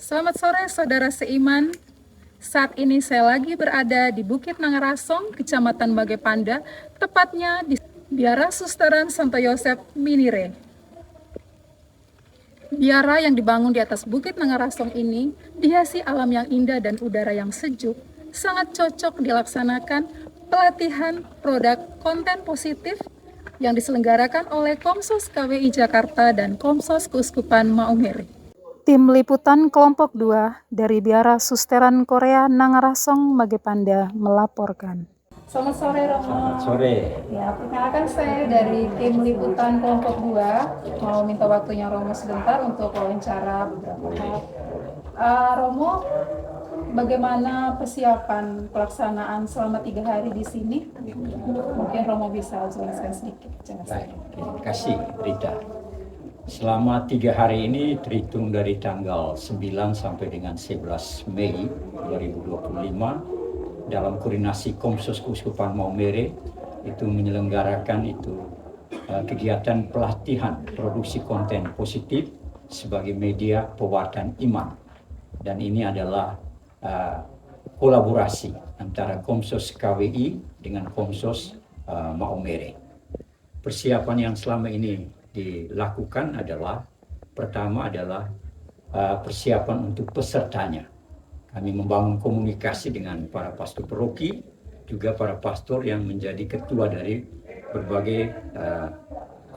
Selamat sore saudara seiman. Saat ini saya lagi berada di Bukit Nangarasong, Kecamatan Bagepanda, tepatnya di Biara Susteran Santo Yosef Minire. Biara yang dibangun di atas Bukit Nangarasong ini dihiasi alam yang indah dan udara yang sejuk, sangat cocok dilaksanakan pelatihan produk konten positif yang diselenggarakan oleh Komsos KWI Jakarta dan Komsos Keuskupan Maumere. Tim Liputan Kelompok 2 dari Biara Susteran Korea Nangarasong Bagepanda melaporkan. Selamat sore Romo. Selamat sore. Ya, perkenalkan saya dari tim Liputan Kelompok 2. Mau minta waktunya Romo sebentar untuk wawancara beberapa hal. Romo, bagaimana persiapan pelaksanaan selama 3 hari di sini? Mungkin Romo bisa jelaskan sedikit. Baik, terima kasih Rita. Selama 3 hari ini terhitung dari tanggal 9 sampai dengan 11 Mei 2025 dalam koordinasi Komsos Keuskupan Maumere itu menyelenggarakan kegiatan pelatihan produksi konten positif sebagai media pewartaan iman, dan ini adalah kolaborasi antara Komsos KWI dengan Komsos Maumere. Persiapan yang selama ini dilakukan adalah, pertama adalah persiapan untuk pesertanya. Kami membangun komunikasi dengan para pastor paroki, juga para pastor yang menjadi ketua dari berbagai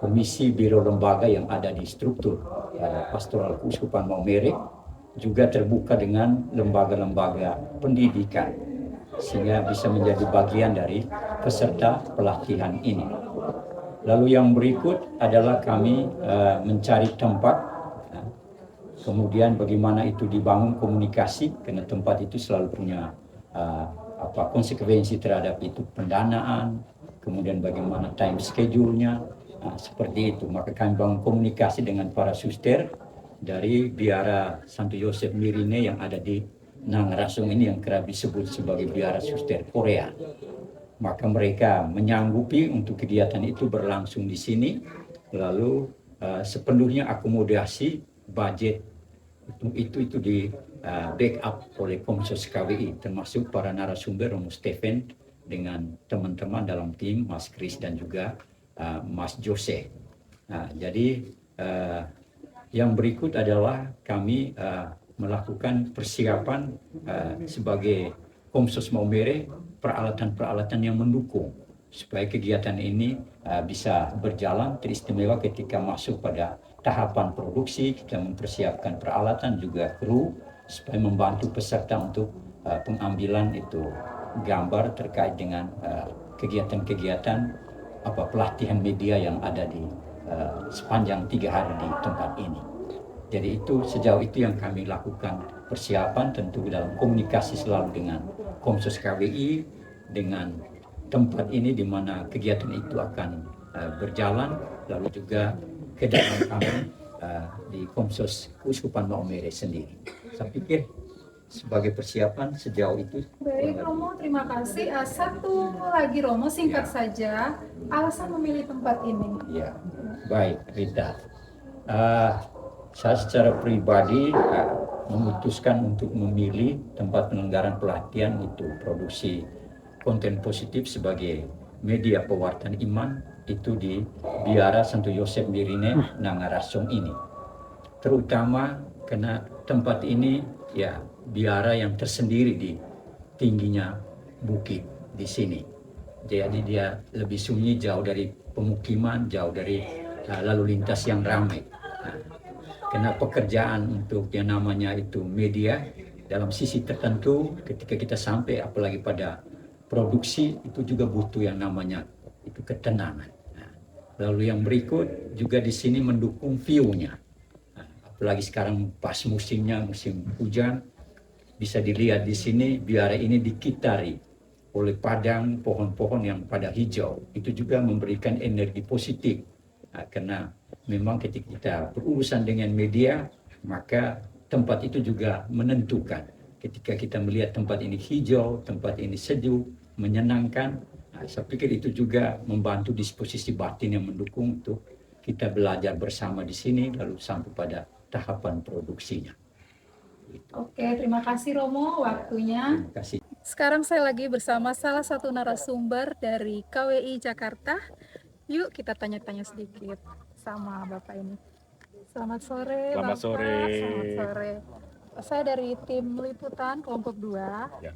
komisi biro lembaga yang ada di struktur pastoral Keuskupan Maumere, juga terbuka dengan lembaga-lembaga pendidikan, sehingga bisa menjadi bagian dari peserta pelatihan ini. Lalu yang berikut adalah kami mencari tempat, kemudian bagaimana itu dibangun komunikasi, karena tempat itu selalu punya konsekuensi terhadap itu pendanaan, kemudian bagaimana time schedule-nya, seperti itu. Maka kami bangun komunikasi dengan para suster dari Biara Santo Yosef Mirine yang ada di Nangarasong ini, yang kerap disebut sebagai Biara Suster Korea. Maka mereka menyanggupi untuk kegiatan itu berlangsung di sini, lalu sepenuhnya akomodasi budget itu di backup oleh Komsos KWI, termasuk para narasumber Romo Stephen dengan teman-teman dalam tim, Mas Kris dan juga Mas Jose. Jadi yang berikut adalah kami melakukan persiapan sebagai Komsos Maumere, peralatan-peralatan yang mendukung supaya kegiatan ini bisa berjalan. Teristimewa ketika masuk pada tahapan produksi, kita mempersiapkan peralatan juga kru supaya membantu peserta untuk pengambilan itu gambar terkait dengan kegiatan-kegiatan pelatihan media yang ada di sepanjang 3 hari di tempat ini. Jadi itu sejauh itu yang kami lakukan persiapan, tentu dalam komunikasi selalu dengan Komsos KWI, dengan tempat ini di mana kegiatan itu akan berjalan, lalu juga kedatangan kami di Komsos Keuskupan Maumere sendiri. Saya pikir sebagai persiapan sejauh itu. Baik Romo, terima kasih. Satu lagi Romo, singkat saja, alasan memilih tempat ini. Ya, baik Rita. Saya secara pribadi memutuskan untuk memilih tempat penyelenggaraan pelatihan itu produksi konten positif sebagai media pewartaan iman itu di Biara Santo Yosef Mirine Nangarasong ini. Terutama karena tempat ini ya biara yang tersendiri di tingginya bukit di sini. Jadi dia lebih sunyi, jauh dari pemukiman, jauh dari lalu lintas yang ramai. Karena pekerjaan untuk yang namanya itu media, dalam sisi tertentu ketika kita sampai apalagi pada produksi itu juga butuh yang namanya itu ketenangan. Lalu yang berikut juga di sini mendukung view-nya. Apalagi sekarang pas musimnya, musim hujan, bisa dilihat di sini biara ini dikitari oleh padang pohon-pohon yang pada hijau. Itu juga memberikan energi positif. Karena memang ketika kita berurusan dengan media, maka tempat itu juga menentukan. Ketika kita melihat tempat ini hijau, tempat ini sejuk, menyenangkan, saya pikir itu juga membantu disposisi batin yang mendukung untuk kita belajar bersama di sini, lalu sampai pada tahapan produksinya. itu. Oke, terima kasih Romo waktunya. Terima kasih. Sekarang saya lagi bersama salah satu narasumber dari KWI Jakarta. Yuk kita tanya-tanya sedikit sama Bapak ini. Selamat sore Selamat Bapak. sore. Selamat sore. Saya dari tim liputan kelompok 2. Ya.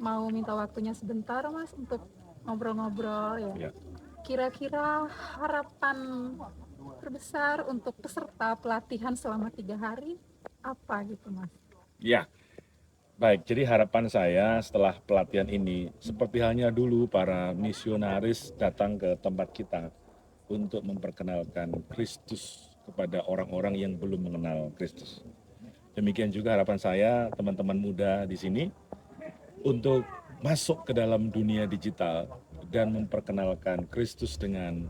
Mau minta waktunya sebentar Mas untuk ngobrol-ngobrol ya. Ya. Kira-kira harapan terbesar untuk peserta pelatihan selama 3 hari apa gitu Mas? Ya, baik. Jadi harapan saya setelah pelatihan ini, seperti halnya dulu para misionaris datang ke tempat kita untuk memperkenalkan Kristus kepada orang-orang yang belum mengenal Kristus. Demikian juga harapan saya, teman-teman muda di sini, untuk masuk ke dalam dunia digital dan memperkenalkan Kristus dengan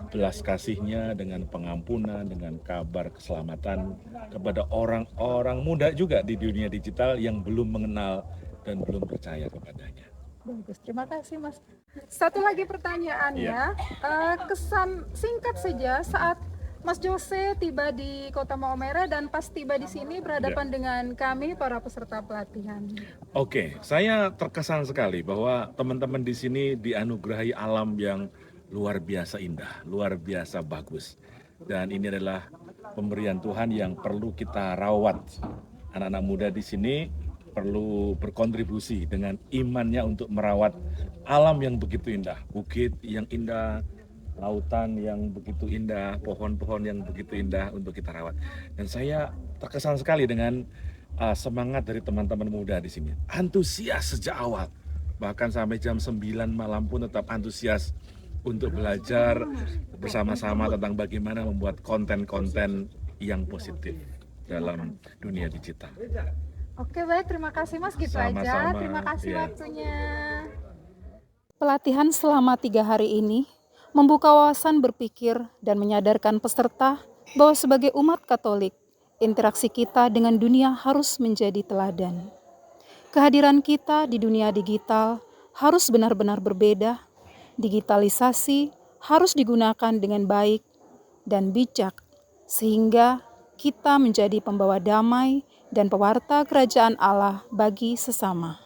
belas kasihnya, dengan pengampunan, dengan kabar keselamatan kepada orang-orang muda juga di dunia digital yang belum mengenal dan belum percaya kepadanya. Bagus, terima kasih Mas. Satu lagi pertanyaannya, kesan singkat saja saat Mas Jose tiba di Kota Maumere dan pas tiba di sini berhadapan dengan kami para peserta pelatihan. Oke, saya terkesan sekali bahwa teman-teman di sini dianugerahi alam yang luar biasa indah, luar biasa bagus. Dan ini adalah pemberian Tuhan yang perlu kita rawat. Anak-anak muda di sini perlu berkontribusi dengan imannya untuk merawat alam yang begitu indah, bukit yang indah, lautan yang begitu indah, pohon-pohon yang begitu indah untuk kita rawat. Dan saya terkesan sekali dengan semangat dari teman-teman muda di sini. Antusias sejak awal, bahkan sampai jam 9 malam pun tetap antusias untuk belajar bersama-sama tentang bagaimana membuat konten-konten yang positif dalam dunia digital. Oke baik, terima kasih Mas, gitu aja. Sama-sama, Terima kasih ya. waktunya. Pelatihan selama 3 hari ini membuka wawasan berpikir dan menyadarkan peserta bahwa sebagai umat Katolik, interaksi kita dengan dunia harus menjadi teladan. Kehadiran kita di dunia digital harus benar-benar berbeda. Digitalisasi harus digunakan dengan baik dan bijak, sehingga kita menjadi pembawa damai dan pewarta kerajaan Allah bagi sesama.